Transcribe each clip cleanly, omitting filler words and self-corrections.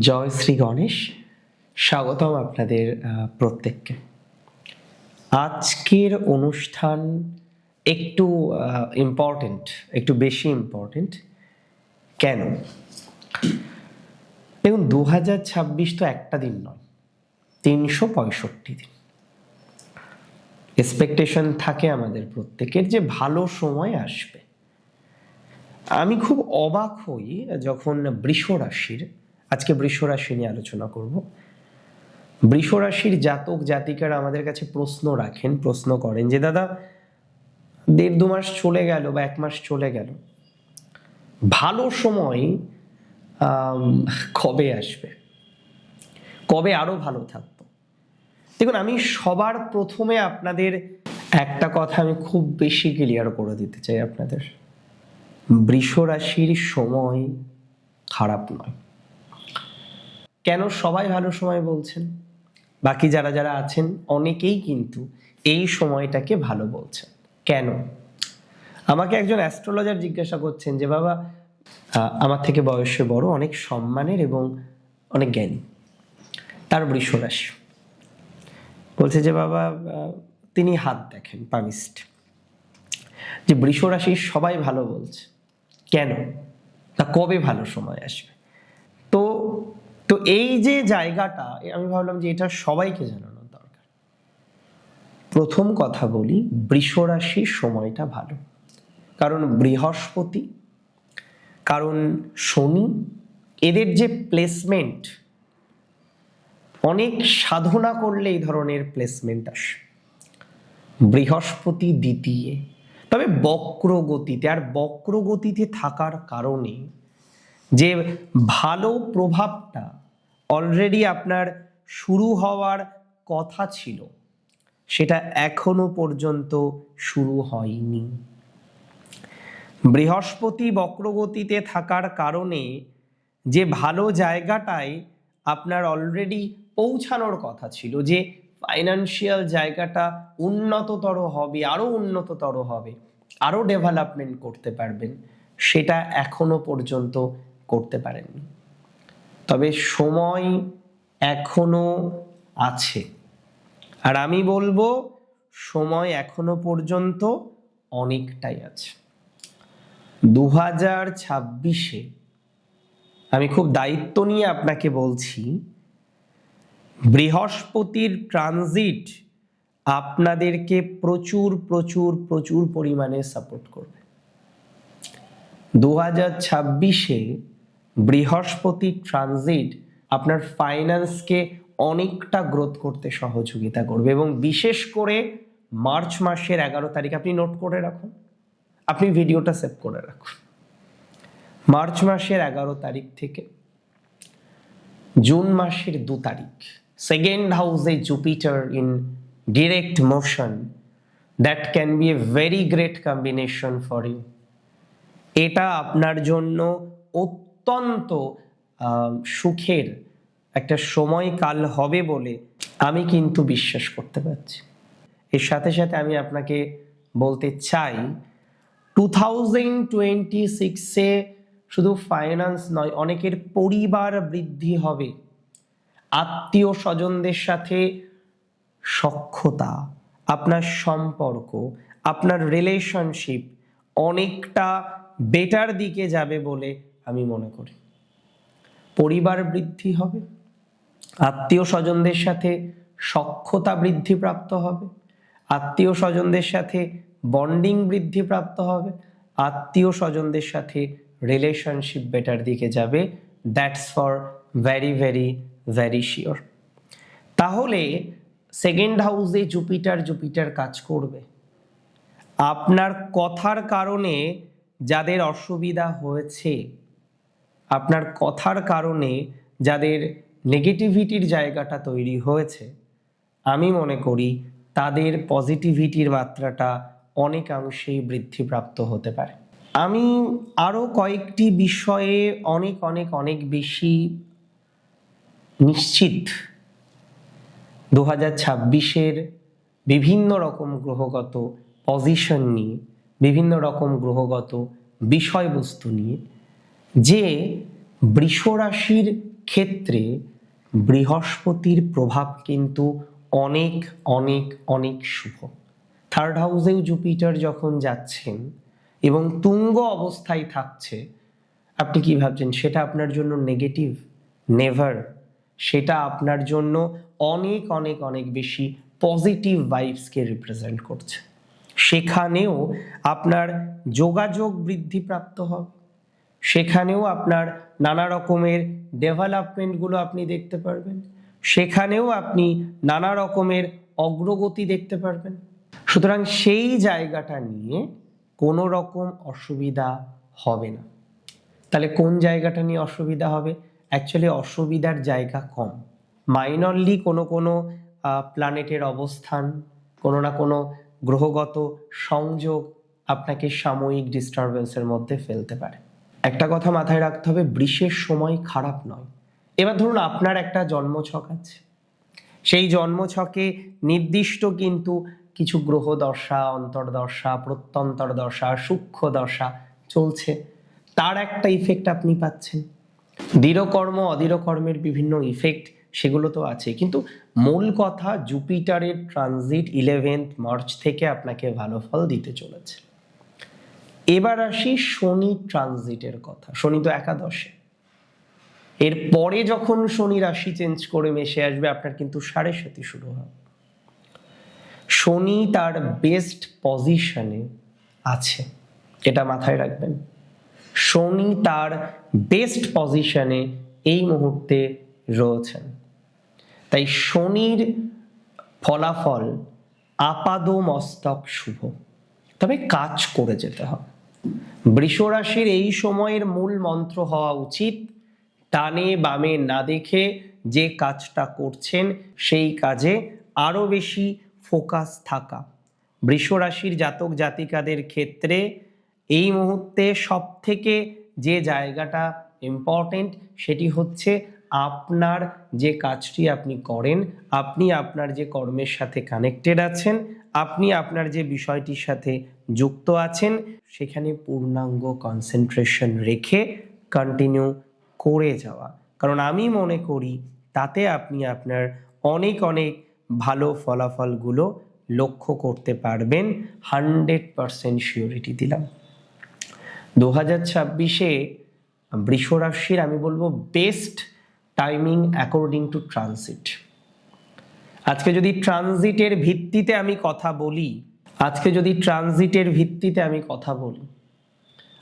জয় শ্রী গণেশ। স্বাগতম আপনাদের প্রত্যেককে। আজকের অনুষ্ঠান একটু ইম্পর্টেন্ট, একটু বেশি ইম্পর্টেন্ট। কেন? দেখুন, 2026 তো একটা দিন নয়, 365 দিন। এক্সপেকটেশন থাকে আমাদের প্রত্যেকের যে ভালো সময় আসবে। আমি খুব অবাক হই যখন বৃষ রাশির, আজকে বৃষ রাশি নিয়ে আলোচনা করব, বৃষ রাশির জাতক জাতিকারা আমাদের কাছে প্রশ্ন করেন যে দাদা, 1.5-2 মাস চলে গেল বা 1 মাস চলে গেল, ভালো সময় কবে আসবে, কবে আরো ভালো থাকতো? দেখুন, আমি সবার প্রথমে আপনাদের একটা কথা আমি খুব বেশি ক্লিয়ার করে দিতে চাই আপনাদের, বৃষ রাশির সময় খারাপ নয়। কেন সবাই ভালো সময় বলছেন? বাকি যারা যারা আছেন অনেকেই কিন্তু এই সময়টাকে ভালো বলছেন। কেন? আমাকে একজন অ্যাস্ট্রোলজার জিজ্ঞাসা করছেন যে বাবা, আমার থেকে বয়সে বড়, অনেক সম্মানের এবং অনেক জ্ঞানী, তার বৃষ রাশি। বলছে যে বাবা, তিনি হাত দেখেন পামিস্ট, যে বৃষ রাশির সবাই ভালো বলছে, কেন? তা কবে ভালো সময় আসবে? তো এই যে জায়গাটা, আমি ভাবলাম যে এটা সবাইকে জানানোর দরকার। প্রথম কথা বলি, বৃষ রাশির সময়টা ভালো, কারণ বৃহস্পতি, কারণ শনি, এদের যে প্লেসমেন্ট, অনেক সাধনা করলে এই ধরনের প্লেসমেন্ট আসে। বৃহস্পতি দ্বিতীয়, তবে বক্রগতিতে, আর বক্রগতিতে থাকার কারণে যে ভালো প্রভাবটা অলরেডি আপনার শুরু হওয়ার কথা ছিল, সেটা এখনো পর্যন্ত শুরু হয়নি। বৃহস্পতি বক্রগতিতে থাকার কারণে যে ভালো জায়গাটায় আপনার অলরেডি পৌঁছানোর কথা ছিল, যে ফাইনান্সিয়াল জায়গাটা উন্নততর হবে, আরো উন্নততর হবে, আরো ডেভেলপমেন্ট করতে পারবেন, সেটা এখনো পর্যন্ত করতে পারেননি। তবে সময় এখনো আছে, আর আমি বলবো সময় এখনো পর্যন্ত অনেকটাই আছে। 2026-এ আমি খুব দায়িত্ব নিয়ে আপনাকে বলছি, বৃহস্পতির ট্রানজিট আপনাদেরকে প্রচুর প্রচুর প্রচুর পরিমাণে সাপোর্ট করবে। 2026-এ বৃহস্পতি ট্রানজিট আপনার ফাইন্যান্সকে অনেকটা গ্রোথ করতে সহযোগিতা করবে, এবং বিশেষ করে মার্চ মাসের 11 তারিখ, আপনি নোট করে রাখুন, আপনি ভিডিওটা সেভ করে রাখুন। মার্চ মাসের 11 তারিখ থেকে জুন মাসের 2 তারিখ, সেকেন্ড হাউসে Jupiter in direct motion, that can be a very great combination for you. এটা আপনার জন্য অত্যন্ত সুখের একটা সময়কাল হবে বলে আমি কিন্তু বিশ্বাস করতে পারছি। এর সাথে সাথে আমি আপনাকে বলতে চাই, 2026-এ শুধু ফাইন্যান্স নয়, অনেকের পরিবার বৃদ্ধি হবে, আত্মীয় স্বজনদের সাথে সখ্যতা, আপনার সম্পর্ক, আপনার রিলেশনশিপ অনেকটা বেটার দিকে যাবে বলে আমি মনে করি। পরিবার বৃদ্ধি হবে, আত্মীয় স্বজনদের সাথে সখ্যতা বৃদ্ধিপ্রাপ্ত হবে, আত্মীয় স্বজনদের সাথে বন্ডিং বৃদ্ধিপ্রাপ্ত হবে, আত্মীয় স্বজনদের সাথে রিলেশনশিপ বেটার দিকে যাবে। That's for very very very sure. তাহলে সেকেন্ড হাউসে জুপিটার কাজ করবে। আপনার কথার কারণে যাদের অসুবিধা হয়েছে, আপনার কথার কারণে যাদের নেগেটিভিটির জায়গাটা তৈরি হয়েছে, আমি মনে করি তাদের পজিটিভিটির মাত্রাটা অনেকাংশেই বৃদ্ধিপ্রাপ্ত হতে পারে। আমি আরো কয়েকটি বিষয়ে অনেক অনেক অনেক বেশি নিশ্চিত 2026-এর বিভিন্ন রকম গ্রহগত পজিশন নিয়ে, বিভিন্ন রকম গ্রহগত বিষয়বস্তু নিয়ে, যে বৃষ রাশির ক্ষেত্রে বৃহস্পতির প্রভাব কিন্তু অনেক অনেক অনেক শুভ। থার্ড হাউসেও জুপিটার যখন যাচ্ছেন এবং তুঙ্গ অবস্থায় থাকছে, আপনি কি ভাবছেন সেটা আপনার জন্য নেগেটিভ? নেভার। সেটা আপনার জন্য অনেক অনেক অনেক বেশি পজিটিভ ভাইবসকে রিপ্রেজেন্ট করছে। সেখানেও আপনার যোগাযোগ বৃদ্ধিপ্রাপ্ত হবে, সেখানেও আপনার নানা রকমের ডেভেলপমেন্টগুলো আপনি দেখতে পারবেন, সেখানেও আপনি নানা রকমের অগ্রগতি দেখতে পারবেন। সুতরাং সেই জায়গাটা নিয়ে কোনো রকম অসুবিধা হবে না। তাহলে কোন জায়গাটা নিয়ে অসুবিধা হবে? অ্যাকচুয়ালি অসুবিধার জায়গা কম। মাইনরলি কোনো কোনো প্ল্যানেটের অবস্থান, কোনো না কোনো গ্রহগত সংযোগ আপনাকে সাময়িক ডিস্টারবেন্সের মধ্যে ফেলতে পারে। একটা কথা মাথায় রাখতে হবে, বৃষের সময় খারাপ নয়। এবার ধরুন আপনার একটা জন্মছক আছে, সেই জন্মছকে নির্দিষ্ট কিন্তু কিছু গ্রহ দশা, অন্তর্দশা, প্রত্যন্তর দশা, সূক্ষ্ম দশা চলছে, তার একটা ইফেক্ট আপনি পাচ্ছেন। দৃঢ়কর্ম অদৃঢ়কর্মের বিভিন্ন ইফেক্ট সেগুলো তো আছে, কিন্তু মূল কথা জুপিটারের ট্রানজিট 11th মার্চ থেকে আপনাকে ভালো ফল দিতে চলেছে। এবার আসি শনি ট্রানজিটের কথা। শনি তো একাদশে, এর পরে যখন শনি রাশি চেঞ্জ করে মেশে আসবে, আপনার কিন্তু সাড়ে সাতি শুরু হবে। শনি তার বেস্ট পজিশনে আছে, এটা মাথায় রাখবেন। শনি তার বেস্ট পজিশনে এই মুহূর্তে রয়েছেন। তাই শনির ফলাফল আপাদমস্তক শুভ, তবে কাজ করে যেতে হবে। বৃষ রাশির এই সময়ের মূল মন্ত্র হওয়া উচিত, ডানে বামে না দেখে যে কাজটা করছেন সেই কাজে আরো বেশি ফোকাস থাকা। বৃষ রাশির জাতক জাতিকাদের ক্ষেত্রে এই মুহূর্তে সব থেকে যে জায়গাটা ইম্পর্টেন্ট সেটি হচ্ছে আপনার যে কাজটি আপনি করেন, আপনি আপনার যে কর্মের সাথে কানেক্টেড আছেন, আপনি আপনার যে বিষয়টির সাথে যুক্ত আছেন, সেখানে পূর্ণাঙ্গ কনসেন্ট্রেশন রেখে কন্টিনিউ করে যাওয়া। কারণ আমি মনে করি তাতে আপনি আপনার অনেক অনেক ভালো ফলাফলগুলো লক্ষ্য করতে পারবেন। 100% শিওরিটি দিলাম। 2026-এ বৃষ রাশির আমি বলবো best timing according to transit. আজকে যদি ট্রানজিটের ভিত্তিতে আমি কথা বলি,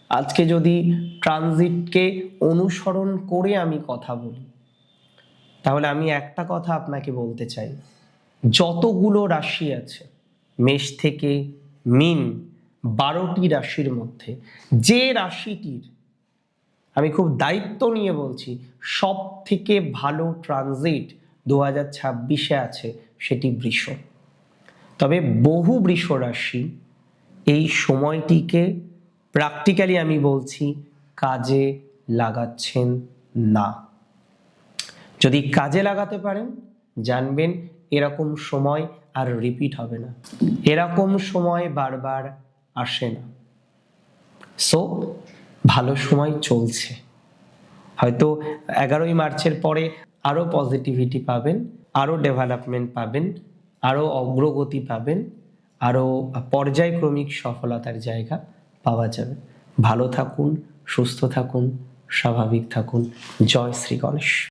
আজকে যদি ট্রানজিটকে অনুসরণ করে আমি কথা বলি, তাহলে আমি একটা কথা আপনাকে বলতে চাই, যতগুলো রাশি আছে মেষ থেকে মীন, 12টি রাশির মধ্যে যে রাশিটির, আমি খুব দায়িত্ব নিয়ে বলছি, সব থেকে ভালো ট্রানজিট 2026-এ আছে, সেটি বৃষ। তবে বহু বৃষ রাশি এই সময়টিকে প্র্যাকটিক্যালি আমি বলছি কাজে লাগাচ্ছেন না। যদি কাজে লাগাতে পারেন, জানবেন এরকম সময় আর রিপিট হবে না, এরকম সময় বারবার আসে না। সো ভালো সময় চলছে। হয়তো 11ই মার্চের পরে আরো পজিটিভিটি পাবেন, আরো ডেভেলপমেন্ট পাবেন, আরো অগ্রগতি পাবেন, আরো পর্যায়ক্রমিক সফলতার জায়গা পাওয়া যাবে। ভালো থাকুন, সুস্থ থাকুন, স্বাভাবিক থাকুন। জয় শ্রী গণেশ।